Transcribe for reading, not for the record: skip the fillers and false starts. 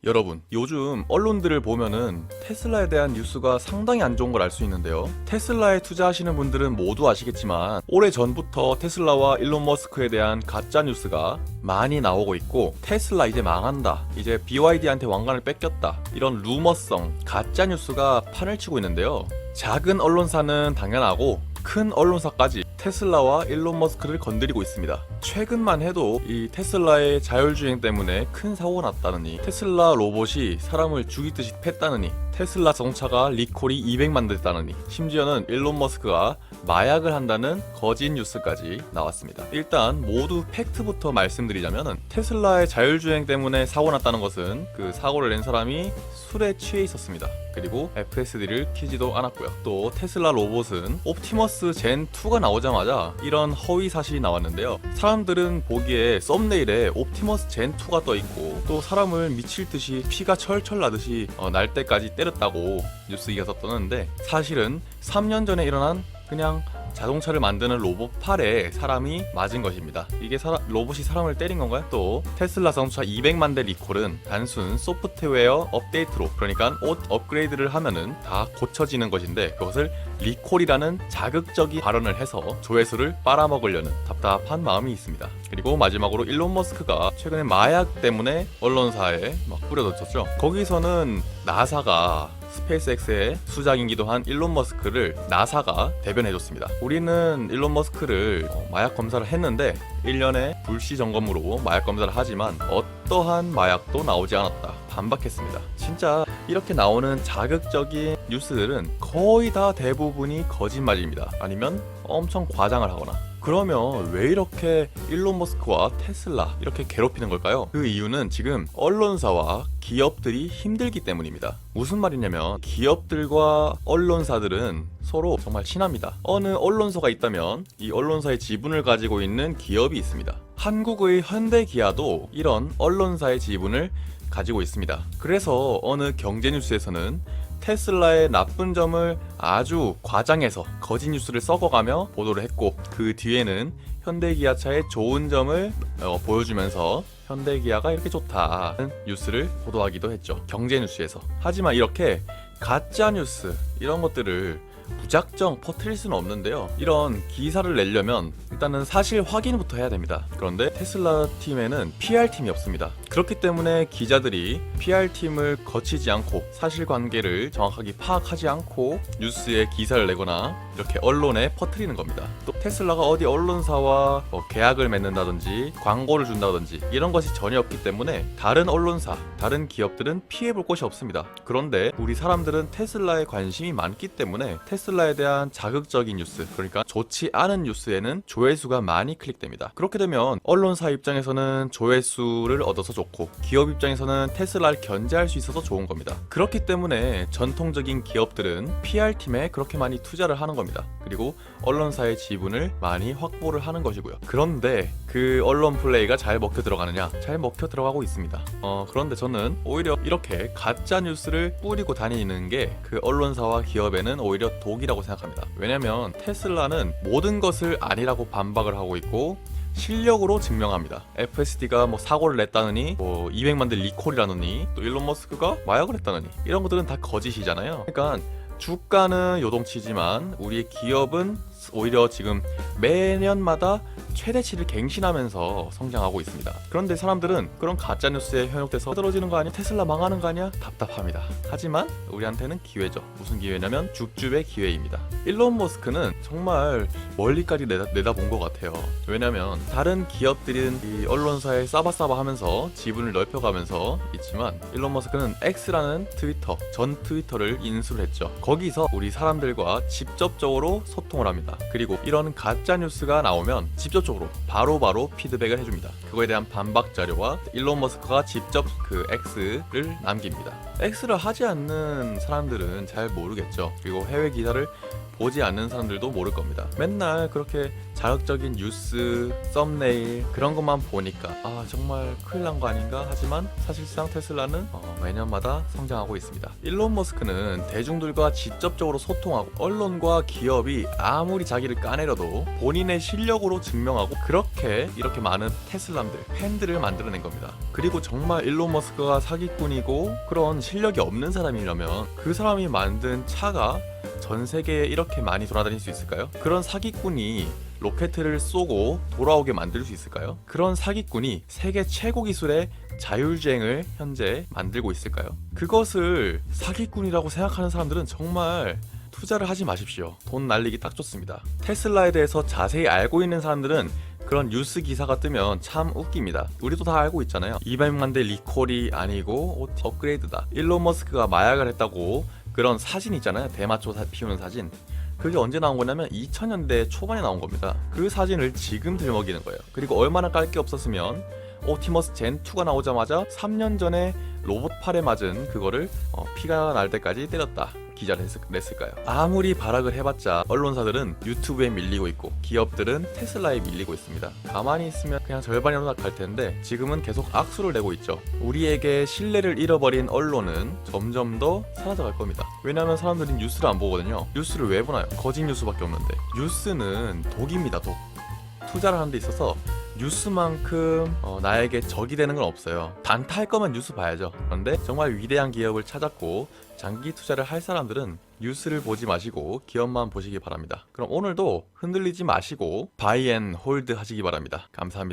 여러분, 요즘 언론들을 보면은 테슬라에 대한 뉴스가 상당히 안 좋은 걸 알 수 있는데요. 테슬라에 투자하시는 분들은 모두 아시겠지만 오래전부터 테슬라와 일론 머스크에 대한 가짜 뉴스가 많이 나오고 있고, 테슬라 이제 망한다, 이제 BYD한테 왕관을 뺏겼다, 이런 루머성 가짜 뉴스가 판을 치고 있는데요. 작은 언론사는 당연하고 큰 언론사까지 테슬라와 일론 머스크를 건드리고 있습니다. 최근만 해도 이 테슬라의 자율주행 때문에 큰 사고가 났다느니, 테슬라 로봇이 사람을 죽이듯이 팼다느니, 테슬라 자동차가 리콜이 200만 대 됐다느니, 심지어는 일론 머스크가 마약을 한다는 거짓 뉴스까지 나왔습니다. 일단 모두 팩트부터 말씀드리자면, 테슬라의 자율주행 때문에 사고 났다는 것은 그 사고를 낸 사람이 술에 취해 있었습니다. 그리고 FSD를 키지도 않았고요. 또 테슬라 로봇은 옵티머스 젠 2가 나오자마자 이런 허위 사실이 나왔는데요. 사람들은 보기에 썸네일에 옵티머스 젠 2가 떠 있고, 또 사람을 미칠 듯이 피가 철철 나듯이 날 때까지 때렸다고 뉴스 기사가 떴는데, 사실은 3년 전에 일어난 그냥 자동차를 만드는 로봇 팔에 사람이 맞은 것입니다. 이게 로봇이 사람을 때린 건가요? 또 테슬라 자동차 200만 대 리콜은 단순 소프트웨어 업데이트로, 그러니까 옷 업그레이드를 하면은 다 고쳐지는 것인데, 그것을 리콜이라는 자극적인 발언을 해서 조회수를 빨아먹으려는 답답한 마음이 있습니다. 그리고 마지막으로 일론 머스크가 최근에 마약 때문에 언론사에 막 뿌려졌죠. 거기서는 나사가, 스페이스X의 수장이기도 한 일론 머스크를 나사가 대변해줬습니다. 우리는 일론 머스크를 마약 검사를 했는데 1년에 불시 점검으로 마약 검사를 하지만 어떠한 마약도 나오지 않았다, 반박했습니다. 진짜 이렇게 나오는 자극적인 뉴스들은 거의 다 대부분이 거짓말입니다. 아니면 엄청 과장을 하거나. 그러면 왜 이렇게 일론 머스크와 테슬라 이렇게 괴롭히는 걸까요? 그 이유는 지금 언론사와 기업들이 힘들기 때문입니다. 무슨 말이냐면, 기업들과 언론사들은 서로 정말 친합니다. 어느 언론사가 있다면 이 언론사의 지분을 가지고 있는 기업이 있습니다. 한국의 현대기아도 이런 언론사의 지분을 가지고 있습니다. 그래서 어느 경제뉴스에서는 테슬라의 나쁜 점을 아주 과장해서 거짓 뉴스를 썩어가며 보도를 했고, 그 뒤에는 현대기아차의 좋은 점을 보여주면서 현대기아가 이렇게 좋다는 뉴스를 보도하기도 했죠, 경제뉴스에서. 하지만 이렇게 가짜 뉴스 이런 것들을 무작정 퍼뜨릴 수는 없는데요. 이런 기사를 내려면 일단은 사실 확인부터 해야 됩니다. 그런데 테슬라 팀에는 PR팀이 없습니다. 그렇기 때문에 기자들이 PR팀을 거치지 않고 사실관계를 정확하게 파악하지 않고 뉴스에 기사를 내거나 이렇게 언론에 퍼뜨리는 겁니다. 또 테슬라가 어디 언론사와 계약을 맺는다든지 광고를 준다든지 이런 것이 전혀 없기 때문에 다른 언론사, 다른 기업들은 피해볼 곳이 없습니다. 그런데 우리 사람들은 테슬라에 관심이 많기 때문에 테슬라에 대한 자극적인 뉴스, 그러니까 좋지 않은 뉴스에는 조회수가 많이 클릭됩니다. 그렇게 되면 언론사 입장에서는 조회수를 얻어서 좋고, 기업 입장에서는 테슬라를 견제할 수 있어서 좋은 겁니다. 그렇기 때문에 전통적인 기업들은 PR팀에 그렇게 많이 투자를 하는 겁니다. 그리고 언론사의 지분을 많이 확보를 하는 것이고요. 그런데 그 언론 플레이가 잘 먹혀 들어가느냐? 잘 먹혀 들어가고 있습니다. 그런데 저는 오히려 이렇게 가짜 뉴스를 뿌리고 다니는 게 그 언론사와 기업에는 오히려 독이라고 생각합니다. 왜냐면 테슬라는 모든 것을 아니라고 반박을 하고 있고 실력으로 증명합니다. FSD가 사고를 냈다느니, 200만 대 리콜이라느니, 또 일론 머스크가 마약을 했다느니, 이런 것들은 다 거짓이잖아요. 그러니까 주가는 요동치지만 우리의 기업은 오히려 지금 매년마다 최대치를 갱신하면서 성장하고 있습니다. 그런데 사람들은 그런 가짜뉴스에 현혹돼서 떨어지는 거 아니야? 테슬라 망하는 거 아니야? 답답합니다. 하지만 우리한테는 기회죠. 무슨 기회냐면 줍줍의 기회입니다. 일론 머스크는 정말 멀리까지 내다본 것 같아요. 왜냐면 다른 기업들은 이 언론사에 싸바싸바 하면서 지분을 넓혀가면서 있지만, 일론 머스크는 X라는 트위터, 전 트위터를 인수를 했죠. 거기서 우리 사람들과 직접적으로 소통을 합니다. 그리고 이런 가짜뉴스가 나오면 직접적으로 바로바로 피드백을 해줍니다. 그거에 대한 반박 자료와 일론 머스크가 직접 그 X를 남깁니다. X를 하지 않는 사람들은 잘 모르겠죠. 그리고 해외 기사를 보지 않는 사람들도 모를 겁니다. 맨날 그렇게 자극적인 뉴스, 썸네일 그런 것만 보니까 아 정말 큰일 난 거 아닌가 하지만 사실상 테슬라는 매년마다 성장하고 있습니다. 일론 머스크는 대중들과 직접적으로 소통하고 언론과 기업이 아무리 자기를 까내려도 본인의 실력으로 증명하고 그렇게 이렇게 많은 테슬라들, 팬들을 만들어낸 겁니다. 그리고 정말 일론 머스크가 사기꾼이고 그런 실력이 없는 사람이라면 그 사람이 만든 차가 전 세계에 이렇게 많이 돌아다닐 수 있을까요? 그런 사기꾼이 로켓을 쏘고 돌아오게 만들 수 있을까요? 그런 사기꾼이 세계 최고 기술의 자율주행을 현재 만들고 있을까요? 그것을 사기꾼이라고 생각하는 사람들은 정말 투자를 하지 마십시오. 돈 날리기 딱 좋습니다. 테슬라에 대해서 자세히 알고 있는 사람들은 그런 뉴스 기사가 뜨면 참 웃깁니다. 우리도 다 알고 있잖아요. 200만 대 리콜이 아니고 업그레이드다. 일론 머스크가 마약을 했다고 그런 사진 있잖아요. 대마초 피우는 사진. 그게 언제 나온 거냐면 2000년대 초반에 나온 겁니다. 그 사진을 지금 들먹이는 거예요. 그리고 얼마나 깔 게 없었으면 옵티머스 젠2가 나오자마자 3년 전에 로봇 팔에 맞은 그거를 피가 날 때까지 때렸다 기자를 냈을까요? 아무리 발악을 해봤자 언론사들은 유튜브에 밀리고 있고 기업들은 테슬라에 밀리고 있습니다. 가만히 있으면 그냥 절반이라도 갈 텐데 지금은 계속 악수를 내고 있죠. 우리에게 신뢰를 잃어버린 언론은 점점 더 사라져갈 겁니다. 왜냐하면 사람들이 뉴스를 안 보거든요. 뉴스를 왜 보나요? 거짓 뉴스밖에 없는데. 뉴스는 독입니다. 독. 투자를 하는 데 있어서 뉴스만큼 나에게 적이 되는 건 없어요. 단타할 거면 뉴스 봐야죠. 그런데 정말 위대한 기업을 찾았고 장기 투자를 할 사람들은 뉴스를 보지 마시고 기업만 보시기 바랍니다. 그럼 오늘도 흔들리지 마시고 바이 앤 홀드 하시기 바랍니다. 감사합니다.